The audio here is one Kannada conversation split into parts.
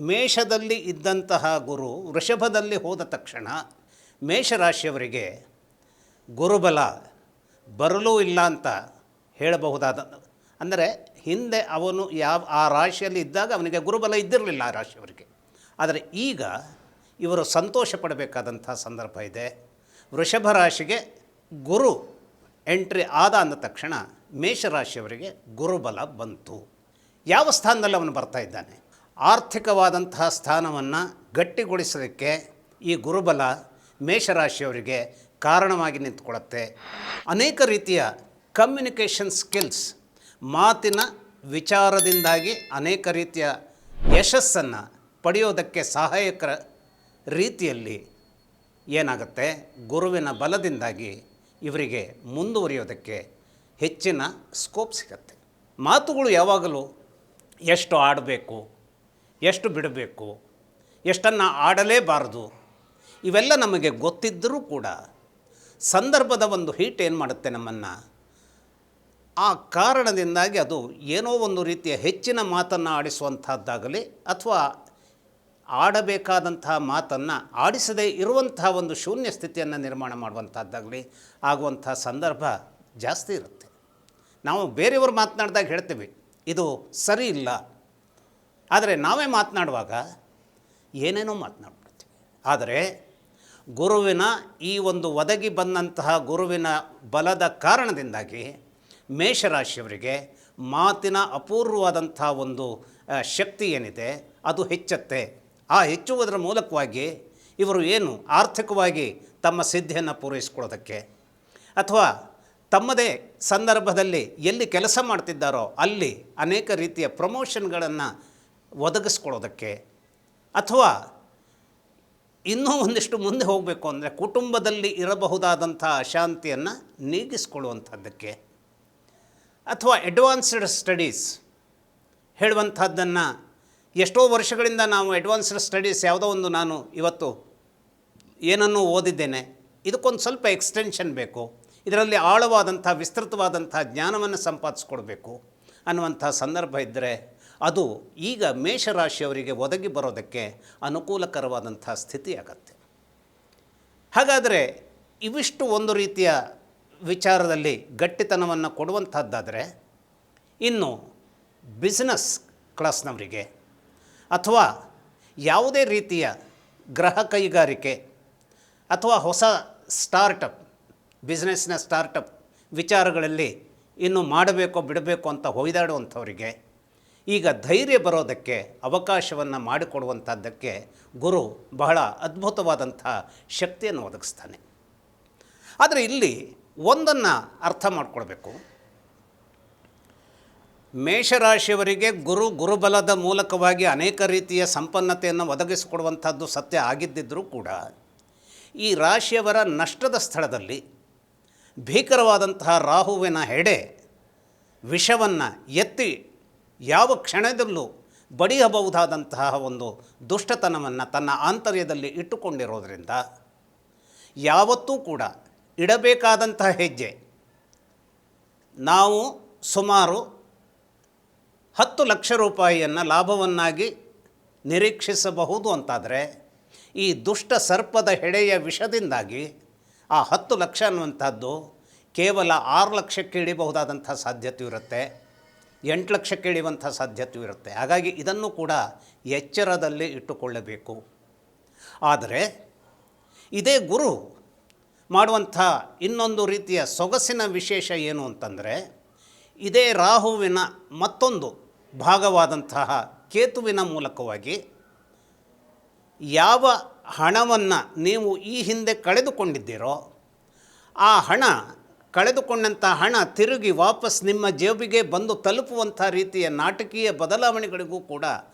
ಮೇಷದಲ್ಲಿ ಇದ್ದಂತಹ ಗುರು ವೃಷಭದಲ್ಲಿ ಹೋದ ತಕ್ಷಣ ಮೇಷರಾಶಿಯವರಿಗೆ ಗುರುಬಲ ಬರಲೂ ಇಲ್ಲ ಅಂತ ಹೇಳಬಹುದಾದ, ಅಂದರೆ ಹಿಂದೆ ಅವನು ಆ ರಾಶಿಯಲ್ಲಿ ಇದ್ದಾಗ ಅವನಿಗೆ ಗುರುಬಲ ಇದ್ದಿರಲಿಲ್ಲ ಆ ರಾಶಿಯವರಿಗೆ. ಆದರೆ ಈಗ ಇವರು ಸಂತೋಷ ಪಡಬೇಕಾದಂಥ ಸಂದರ್ಭ ಇದೆ. ವೃಷಭ ರಾಶಿಗೆ ಗುರು ಎಂಟ್ರಿ ಆದ ಅಂದ ತಕ್ಷಣ ಮೇಷರಾಶಿಯವರಿಗೆ ಗುರುಬಲ ಬಂತು. ಯಾವ ಸ್ಥಾನದಲ್ಲಿ ಅವನು ಬರ್ತಾ ಇದ್ದಾನೆ? ಆರ್ಥಿಕವಾದಂತಹ ಸ್ಥಾನವನ್ನು ಗಟ್ಟಿಗೊಳಿಸಲಿಕ್ಕೆ ಈ ಗುರುಬಲ ಮೇಷರಾಶಿಯವರಿಗೆ ಕಾರಣವಾಗಿ ನಿಂತುಕೊಳ್ಳುತ್ತೆ. ಅನೇಕ ರೀತಿಯ ಕಮ್ಯುನಿಕೇಷನ್ ಸ್ಕಿಲ್ಸ್, ಮಾತಿನ ವಿಚಾರದಿಂದಾಗಿ ಅನೇಕ ರೀತಿಯ ಯಶಸ್ಸನ್ನು ಪಡೆಯೋದಕ್ಕೆ ಸಹಾಯಕರ ರೀತಿಯಲ್ಲಿ ಏನಾಗುತ್ತೆ, ಗುರುವಿನ ಬಲದಿಂದಾಗಿ ಇವರಿಗೆ ಮುಂದುವರಿಯೋದಕ್ಕೆ ಹೆಚ್ಚಿನ ಸ್ಕೋಪ್ ಸಿಗತ್ತೆ. ಮಾತುಗಳು ಯಾವಾಗಲೂ ಎಷ್ಟು ಆಡಬೇಕು, ಎಷ್ಟು ಬಿಡಬೇಕು, ಎಷ್ಟನ್ನು ಆಡಲೇಬಾರದು, ಇವೆಲ್ಲ ನಮಗೆ ಗೊತ್ತಿದ್ದರೂ ಕೂಡ ಸಂದರ್ಭದ ಒಂದು ಹೀಟ್ ಏನು ಮಾಡುತ್ತೆ ನಮ್ಮನ್ನು, ಆ ಕಾರಣದಿಂದಾಗಿ ಅದು ಏನೋ ಒಂದು ರೀತಿಯ ಹೆಚ್ಚಿನ ಮಾತನ್ನು ಆಡಿಸುವಂಥದ್ದಾಗಲಿ ಅಥವಾ ಆಡಬೇಕಾದಂತಹ ಮಾತನ್ನು ಆಡಿಸದೇ ಇರುವಂತಹ ಒಂದು ಶೂನ್ಯ ಸ್ಥಿತಿಯನ್ನು ನಿರ್ಮಾಣ ಮಾಡುವಂಥದ್ದಾಗಲಿ ಆಗುವಂಥ ಸಂದರ್ಭ ಜಾಸ್ತಿ ಇರುತ್ತೆ. ನಾವು ಬೇರೆಯವರು ಮಾತನಾಡಿದಾಗ ಹೇಳ್ತೀವಿ ಇದು ಸರಿ ಇಲ್ಲ, ಆದರೆ ನಾವೇ ಮಾತನಾಡುವಾಗ ಏನೇನೋ ಮಾತನಾಡ್ಬಿಡ್ತೀವಿ. ಆದರೆ ಗುರುವಿನ ಈ ಒಂದು ಒದಗಿ ಬಂದಂತಹ ಗುರುವಿನ ಬಲದ ಕಾರಣದಿಂದಾಗಿ ಮೇಷರಾಶಿಯವರಿಗೆ ಮಾತಿನ ಅಪೂರ್ವವಾದಂಥ ಒಂದು ಶಕ್ತಿ ಏನಿದೆ ಅದು ಹೆಚ್ಚುತ್ತೆ. ಆ ಹೆಚ್ಚುವುದರ ಮೂಲಕವಾಗಿ ಇವರು ಏನು ಆರ್ಥಿಕವಾಗಿ ತಮ್ಮ ಸಿದ್ಧಿಯನ್ನು ಪೂರೈಸ್ಕೊಳ್ಳೋದಕ್ಕೆ ಅಥವಾ ತಮ್ಮದೇ ಸಂದರ್ಭದಲ್ಲಿ ಎಲ್ಲಿ ಕೆಲಸ ಮಾಡ್ತಿದ್ದಾರೋ ಅಲ್ಲಿ ಅನೇಕ ರೀತಿಯ ಪ್ರಮೋಷನ್ಗಳನ್ನು ಒದಗಿಸ್ಕೊಳ್ಳೋದಕ್ಕೆ ಅಥವಾ ಇನ್ನೂ ಒಂದಿಷ್ಟು ಮುಂದೆ ಹೋಗಬೇಕು ಅಂದರೆ ಕುಟುಂಬದಲ್ಲಿ ಇರಬಹುದಾದಂಥ ಅಶಾಂತಿಯನ್ನು ನೀಗಿಸ್ಕೊಳ್ಳುವಂಥದ್ದಕ್ಕೆ ಅಥವಾ ಅಡ್ವಾನ್ಸ್ಡ್ ಸ್ಟಡೀಸ್ ಹೇಳುವಂಥದ್ದನ್ನು ಎಷ್ಟೋ ವರ್ಷಗಳಿಂದ ನಾವು ಅಡ್ವಾನ್ಸ್ಡ್ ಸ್ಟಡೀಸ್ ಯಾವುದೋ ಒಂದು ನಾನು ಇವತ್ತು ಏನನ್ನೂ ಓದಿದ್ದೇನೆ, ಇದಕ್ಕೊಂದು ಸ್ವಲ್ಪ ಎಕ್ಸ್ಟೆನ್ಷನ್ ಬೇಕು, ಇದರಲ್ಲಿ ಆಳವಾದಂಥ ವಿಸ್ತೃತವಾದಂಥ ಜ್ಞಾನವನ್ನು ಸಂಪಾದಿಸ್ಕೊಳ್ಬೇಕು ಅನ್ನುವಂಥ ಸಂದರ್ಭ ಇದ್ದರೆ ಅದು ಈಗ ಮೇಷರಾಶಿಯವರಿಗೆ ಒದಗಿ ಬರೋದಕ್ಕೆ ಅನುಕೂಲಕರವಾದಂಥ ಸ್ಥಿತಿಯಾಗತ್ತೆ. ಹಾಗಾದರೆ ಇವಿಷ್ಟು ಒಂದು ರೀತಿಯ ವಿಚಾರದಲ್ಲಿ ಗಟ್ಟಿತನವನ್ನು ಕೊಡುವಂಥದ್ದಾದರೆ, ಇನ್ನು ಬಿಸ್ನೆಸ್ ಕ್ಲಾಸ್ನವರಿಗೆ ಅಥವಾ ಯಾವುದೇ ರೀತಿಯ ಗೃಹ ಕೈಗಾರಿಕೆ ಅಥವಾ ಹೊಸ ಸ್ಟಾರ್ಟಪ್, ಬಿಸ್ನೆಸ್ನ ಸ್ಟಾರ್ಟಪ್ ವಿಚಾರಗಳಲ್ಲಿ ಇನ್ನು ಮಾಡಬೇಕೋ ಬಿಡಬೇಕು ಅಂತ ಹೊಯ್ದಾಡುವಂಥವರಿಗೆ ಈಗ ಧೈರ್ಯ ಬರೋದಕ್ಕೆ ಅವಕಾಶವನ್ನು ಮಾಡಿಕೊಡುವಂಥದ್ದಕ್ಕೆ ಗುರು ಬಹಳ ಅದ್ಭುತವಾದಂಥ ಶಕ್ತಿಯನ್ನು ಒದಗಿಸ್ತಾನೆ. ಆದರೆ ಇಲ್ಲಿ ಒಂದನ್ನು ಅರ್ಥ ಮಾಡಿಕೊಳ್ಬೇಕು, ಮೇಷರಾಶಿಯವರಿಗೆ ಗುರುಬಲದ ಮೂಲಕವಾಗಿ ಅನೇಕ ರೀತಿಯ ಸಂಪನ್ನತೆಯನ್ನು ಒದಗಿಸಿಕೊಡುವಂಥದ್ದು ಸತ್ಯ ಆಗಿದ್ದಿದ್ದರೂ ಕೂಡ ಈ ರಾಶಿಯವರ ನಷ್ಟದ ಸ್ಥಳದಲ್ಲಿ ಭೀಕರವಾದಂತಹ ರಾಹುವಿನ ಹೆಡೆ ವಿಷವನ್ನು ಎತ್ತಿ ಯಾವ ಕ್ಷಣದಲ್ಲೂ ಬಡಿಯಬಹುದಾದಂತಹ ಒಂದು ದುಷ್ಟತನವನ್ನು ತನ್ನ ಆಂತರ್ಯದಲ್ಲಿ ಇಟ್ಟುಕೊಂಡಿರೋದರಿಂದ ಯಾವತ್ತೂ ಕೂಡ ಇಡಬೇಕಾದಂತಹ ಹೆಜ್ಜೆ ನಾವು ಸುಮಾರು 10 ಲಕ್ಷ ರೂಪಾಯಿಯನ್ನು ಲಾಭವನ್ನಾಗಿ ನಿರೀಕ್ಷಿಸಬಹುದು ಅಂತಾದರೆ ಈ ದುಷ್ಟ ಸರ್ಪದ ಹೆಡೆಯ ವಿಷದಿಂದಾಗಿ ಆ 10 ಲಕ್ಷ ಅನ್ನುವಂಥದ್ದು ಕೇವಲ 6 ಲಕ್ಷಕ್ಕೆ ಇಳಿಬಹುದಾದಂಥ ಸಾಧ್ಯತೆ ಇರುತ್ತೆ, 8 ಲಕ್ಷಕ್ಕೆ ಇಳಿಯುವಂಥ ಸಾಧ್ಯತೆ ಇರುತ್ತೆ. ಹಾಗಾಗಿ ಇದನ್ನು ಕೂಡ ಎಚ್ಚರದಲ್ಲಿ ಇಟ್ಟುಕೊಳ್ಳಬೇಕು. ಆದರೆ ಇದೇ ಗುರು ಮಾಡುವಂಥ ಇನ್ನೊಂದು ರೀತಿಯ ಸೊಗಸಿನ ವಿಶೇಷ ಏನು ಅಂತಂದರೆ, ಇದೇ ರಾಹುವಿನ ಮತ್ತೊಂದು ಭಾಗವಾದಂತಹ ಕೇತುವಿನ ಮೂಲಕವಾಗಿ ಯಾವ ಹಣವನ್ನು ನೀವು ಈ ಹಿಂದೆ ಕಳೆದುಕೊಂಡಿದ್ದೀರೋ ಆ ಕಳೆದುಕೊಂಡಂಥ ಹಣ ತಿರುಗಿ ವಾಪಸ್ ನಿಮ್ಮ ಜೇಬಿಗೆ ಬಂದು ತಲುಪುವಂಥ ರೀತಿಯ ನಾಟಕೀಯ ಬದಲಾವಣೆಗಳಿಗೂ ಕೂಡ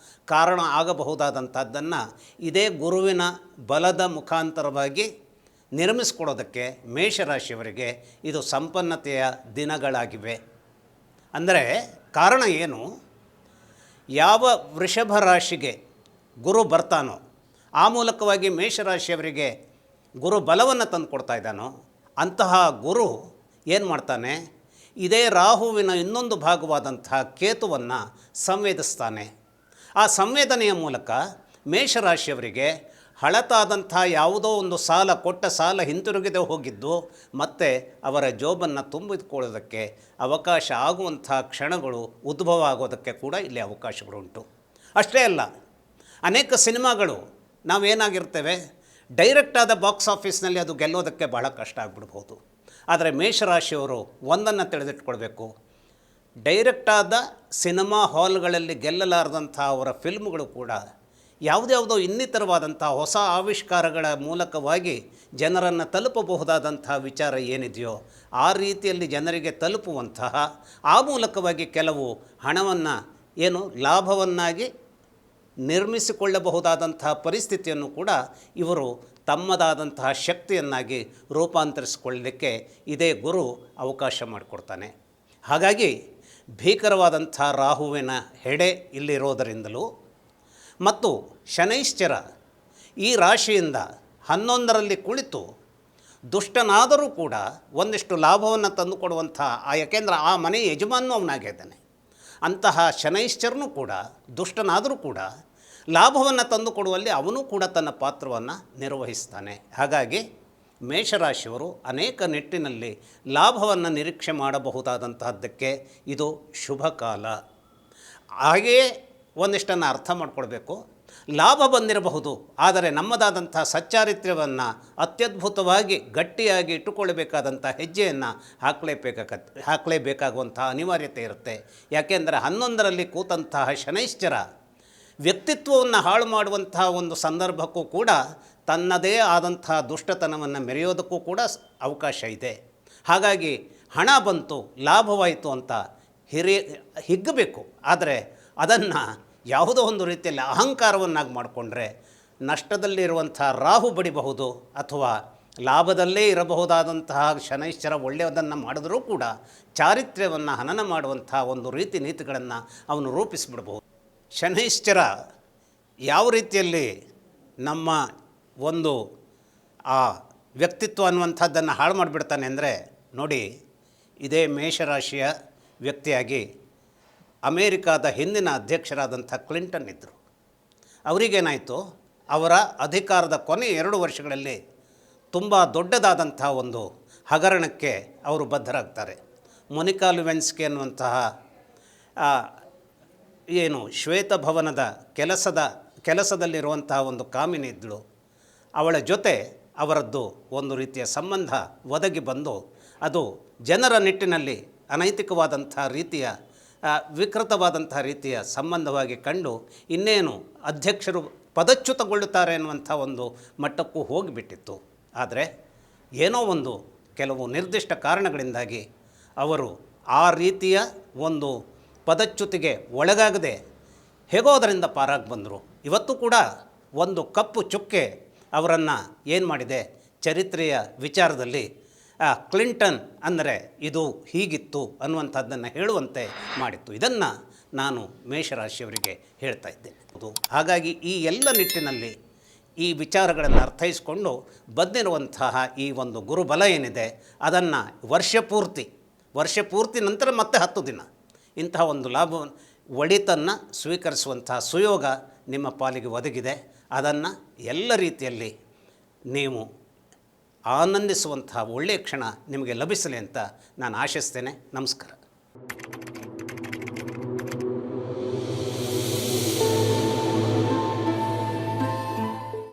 ಕಾರಣ ಆಗಬಹುದಾದಂಥದ್ದನ್ನು ಇದೇ ಗುರುವಿನ ಬಲದ ಮುಖಾಂತರವಾಗಿ ನಿರ್ಮಿಸ್ಕೊಡೋದಕ್ಕೆ ಮೇಷರಾಶಿಯವರಿಗೆ ಇದು ಸಂಪನ್ನತೆಯ ದಿನಗಳಾಗಿವೆ. ಅಂದರೆ ಕಾರಣ ಏನು? ಯಾವ ವೃಷಭ ರಾಶಿಗೆ ಗುರು ಬರ್ತಾನೋ ಆ ಮೂಲಕವಾಗಿ ಮೇಷರಾಶಿಯವರಿಗೆ ಗುರು ಬಲವನ್ನು ತಂದು ಕೊಡ್ತಾ ಇದ್ದಾನೋ ಅಂತಹ ಗುರು ಏನು ಮಾಡ್ತಾನೆ, ಇದೇ ರಾಹುವಿನ ಇನ್ನೊಂದು ಭಾಗವಾದಂತಹ ಕೇತುವನ್ನು ಸಂವೇದಿಸ್ತಾನೆ. ಆ ಸಂವೇದನೆಯ ಮೂಲಕ ಮೇಷರಾಶಿಯವರಿಗೆ ಹಳತಾದಂಥ ಯಾವುದೋ ಒಂದು ಸಾಲ, ಕೊಟ್ಟ ಸಾಲ ಹಿಂತಿರುಗದೆ ಹೋಗಿದ್ದು ಮತ್ತು ಅವರ ಜೋಬನ್ನು ತುಂಬಿಕೊಳ್ಳೋದಕ್ಕೆ ಅವಕಾಶ ಆಗುವಂಥ ಕ್ಷಣಗಳು ಉದ್ಭವ ಆಗೋದಕ್ಕೆ ಕೂಡ ಇಲ್ಲಿ ಅವಕಾಶಗಳುಂಟು. ಅಷ್ಟೇ ಅಲ್ಲ, ಅನೇಕ ಸಿನಿಮಾಗಳು ನಾವೇನಾಗಿರ್ತೇವೆ, ಡೈರೆಕ್ಟಾದ ಬಾಕ್ಸ್ ಆಫೀಸ್ನಲ್ಲಿ ಅದು ಗೆಲ್ಲೋದಕ್ಕೆ ಬಹಳ ಕಷ್ಟ ಆಗಿಬಿಡ್ಬೋದು. ಆದರೆ ಮೇಷರಾಶಿಯವರು ಒಂದನ್ನು ತಿಳಿದಿಟ್ಕೊಳ್ಬೇಕು, ಡೈರೆಕ್ಟಾದ ಸಿನಿಮಾ ಹಾಲ್ಗಳಲ್ಲಿ ಗೆಲ್ಲಲಾರದಂಥ ಅವರ ಫಿಲ್ಮ್ಗಳು ಕೂಡ ಯಾವುದ್ಯಾವುದೋ ಇನ್ನಿತರವಾದಂಥ ಹೊಸ ಆವಿಷ್ಕಾರಗಳ ಮೂಲಕವಾಗಿ ಜನರನ್ನು ತಲುಪಬಹುದಾದಂಥ ವಿಚಾರ ಏನಿದೆಯೋ ಆ ರೀತಿಯಲ್ಲಿ ಜನರಿಗೆ ತಲುಪುವಂತಹ, ಆ ಮೂಲಕವಾಗಿ ಕೆಲವು ಹಣವನ್ನು ಲಾಭವನ್ನಾಗಿ ನಿರ್ಮಿಸಿಕೊಳ್ಳಬಹುದಾದಂತಹ ಪರಿಸ್ಥಿತಿಯನ್ನು ಕೂಡ ಇವರು ತಮ್ಮದಾದಂತಹ ಶಕ್ತಿಯನ್ನಾಗಿ ರೂಪಾಂತರಿಸಿಕೊಳ್ಳಲಿಕ್ಕೆ ಇದೇ ಗುರು ಅವಕಾಶ ಮಾಡಿಕೊಡ್ತಾನೆ. ಹಾಗಾಗಿ ಭೀಕರವಾದಂಥ ರಾಹುವಿನ ಹೆಡೆ ಇಲ್ಲಿರೋದರಿಂದಲೂ ಮತ್ತು ಶನೈಶ್ಚರ ಈ ರಾಶಿಯಿಂದ 11ರಲ್ಲಿ ಕುಳಿತು ದುಷ್ಟನಾದರೂ ಕೂಡ ಒಂದಿಷ್ಟು ಲಾಭವನ್ನು ತಂದುಕೊಡುವಂಥ ಯಾಕೆಂದರೆ ಆ ಮನೆ ಯಜಮಾನನೂ ಅವನಾಗಿದ್ದಾನೆ. ಅಂತಹ ಶನೈಶ್ಚರನೂ ಕೂಡ ದುಷ್ಟನಾದರೂ ಕೂಡ ಲಾಭವನ್ನು ತಂದುಕೊಡುವಲ್ಲಿ ಅವನು ಕೂಡ ತನ್ನ ಪಾತ್ರವನ್ನು ನಿರ್ವಹಿಸ್ತಾನೆ. ಹಾಗಾಗಿ ಮೇಷರಾಶಿಯವರು ಅನೇಕ ನಿಟ್ಟಿನಲ್ಲಿ ಲಾಭವನ್ನು ನಿರೀಕ್ಷೆ ಮಾಡಬಹುದಾದಂತಹದ್ದಕ್ಕೆ ಇದು ಶುಭ ಕಾಲ. ಹಾಗೆಯೇ ಒಂದಿಷ್ಟನ್ನು ಅರ್ಥ ಮಾಡ್ಕೊಳ್ಬೇಕು, ಲಾಭ ಬಂದಿರಬಹುದು, ಆದರೆ ನಮ್ಮದಾದಂಥ ಸಚ್ಚಾರಿತ್ರ್ಯವನ್ನು ಅತ್ಯದ್ಭುತವಾಗಿ ಗಟ್ಟಿಯಾಗಿ ಇಟ್ಟುಕೊಳ್ಳಬೇಕಾದಂಥ ಹೆಜ್ಜೆಯನ್ನು ಹಾಕಲೇಬೇಕಾಗುವಂಥ ಅನಿವಾರ್ಯತೆ ಇರುತ್ತೆ. ಯಾಕೆಂದರೆ 11ರಲ್ಲಿ ಕೂತಂತಹ ಶನೈಶ್ಚರ ವ್ಯಕ್ತಿತ್ವವನ್ನು ಹಾಳು ಮಾಡುವಂತಹ ಒಂದು ಸಂದರ್ಭಕ್ಕೂ ಕೂಡ ತನ್ನದೇ ಆದಂಥ ದುಷ್ಟತನವನ್ನು ಮೆರೆಯೋದಕ್ಕೂ ಕೂಡ ಅವಕಾಶ ಇದೆ. ಹಾಗಾಗಿ ಹಣ ಬಂತು, ಲಾಭವಾಯಿತು ಅಂತ ಹಿಗ್ಗಬೇಕು. ಆದರೆ ಅದನ್ನು ಯಾವುದೋ ಒಂದು ರೀತಿಯಲ್ಲಿ ಅಹಂಕಾರವನ್ನಾಗಿ ಮಾಡಿಕೊಂಡ್ರೆ ನಷ್ಟದಲ್ಲಿರುವಂಥ ರಾಹು ಬಡಿಬಹುದು, ಅಥವಾ ಲಾಭದಲ್ಲೇ ಇರಬಹುದಾದಂತಹ ಶನೈಶ್ಚರ ಒಳ್ಳೆಯದನ್ನು ಮಾಡಿದ್ರೂ ಕೂಡ ಚಾರಿತ್ರ್ಯವನ್ನು ಹನನ ಮಾಡುವಂಥ ಒಂದು ರೀತಿ ನೀತಿಗಳನ್ನು ಅವನು ರೂಪಿಸಿಬಿಡಬಹುದು. ಶನೈಶ್ಚರ ಯಾವ ರೀತಿಯಲ್ಲಿ ನಮ್ಮ ಒಂದು ಆ ವ್ಯಕ್ತಿತ್ವ ಅನ್ನುವಂಥದ್ದನ್ನು ಹಾಳು ಮಾಡಿಬಿಡ್ತಾನೆ ಅಂದರೆ ನೋಡಿ, ಇದೇ ಮೇಷರಾಶಿಯ ವ್ಯಕ್ತಿಯಾಗಿ ಅಮೇರಿಕಾದ ಹಿಂದಿನ ಅಧ್ಯಕ್ಷರಾದಂಥ ಕ್ಲಿಂಟನ್ ಇದ್ದರು. ಅವರಿಗೇನಾಯಿತು, ಅವರ ಅಧಿಕಾರದ ಕೊನೆ 2 ವರ್ಷಗಳಲ್ಲಿ ತುಂಬ ದೊಡ್ಡದಾದಂಥ ಒಂದು ಹಗರಣಕ್ಕೆ ಅವರು ಬದ್ಧರಾಗ್ತಾರೆ. ಮೊನಿಕಾ ಲೆವಿನ್ಸ್ಕಿ ಅನ್ನುವಂತಹ ಶ್ವೇತಭವನದ ಕೆಲಸದಲ್ಲಿರುವಂತಹ ಒಂದು ಕಾಮಿನಿ ಇದ್ದಳು. ಅವಳ ಜೊತೆ ಅವರದ್ದು ಒಂದು ರೀತಿಯ ಸಂಬಂಧ ಒದಗಿ ಬಂದು ಅದು ಜನರ ನಿಟ್ಟಿನಲ್ಲಿ ಅನೈತಿಕವಾದಂಥ ರೀತಿಯ ವಿಕೃತವಾದಂಥ ರೀತಿಯ ಸಂಬಂಧವಾಗಿ ಕಂಡು ಇನ್ನೇನು ಅಧ್ಯಕ್ಷರು ಪದಚ್ಯುತಗೊಳ್ಳುತ್ತಾರೆ ಎನ್ನುವಂಥ ಒಂದು ಮಟ್ಟಕ್ಕೂ ಹೋಗಿಬಿಟ್ಟಿತ್ತು. ಆದರೆ ಏನೋ ಒಂದು ಕೆಲವು ನಿರ್ದಿಷ್ಟ ಕಾರಣಗಳಿಂದಾಗಿ ಅವರು ಆ ರೀತಿಯ ಒಂದು ಪದಚ್ಯುತಿಗೆ ಒಳಗಾಗದೆ ಹೇಗೋ ಅದರಿಂದ ಪಾರಾಗಿ ಬಂದರು. ಇವತ್ತು ಕೂಡ ಒಂದು ಕಪ್ಪು ಚುಕ್ಕೆ ಅವರನ್ನು ಏನು ಮಾಡಿದೆ, ಚರಿತ್ರೆಯ ವಿಚಾರದಲ್ಲಿ ಕ್ಲಿಂಟನ್ ಅಂದರೆ ಇದು ಹೀಗಿತ್ತು ಅನ್ನುವಂಥದ್ದನ್ನು ಹೇಳುವಂತೆ ಮಾಡಿತ್ತು. ಇದನ್ನು ನಾನು ಮೇಷರಾಶಿಯವರಿಗೆ ಹೇಳ್ತಾ ಇದ್ದೇನೆ. ಹಾಗಾಗಿ ಈ ಎಲ್ಲ ನಿಟ್ಟಿನಲ್ಲಿ ಈ ವಿಚಾರಗಳನ್ನು ಅರ್ಥೈಸಿಕೊಂಡು ಬಂದಿರುವಂತಹ ಈ ಒಂದು ಗುರುಬಲ ಏನಿದೆ ಅದನ್ನು ವರ್ಷ ಪೂರ್ತಿ ನಂತರ ಮತ್ತೆ 10 ದಿನ ಇಂತಹ ಒಂದು ಒಳಿತನ್ನು ಸ್ವೀಕರಿಸುವಂತಹ ಸುಯೋಗ ನಿಮ್ಮ ಪಾಲಿಗೆ ಒದಗಿದೆ. ಅದನ್ನು ಎಲ್ಲ ರೀತಿಯಲ್ಲಿ ನೀವು ಆನಂದಿಸುವಂತಹ ಒಳ್ಳೆಯ ಕ್ಷಣ ನಿಮಗೆ ಲಭಿಸಲಿ ಅಂತ ನಾನು ಆಶಿಸ್ತೇನೆ. ನಮಸ್ಕಾರ.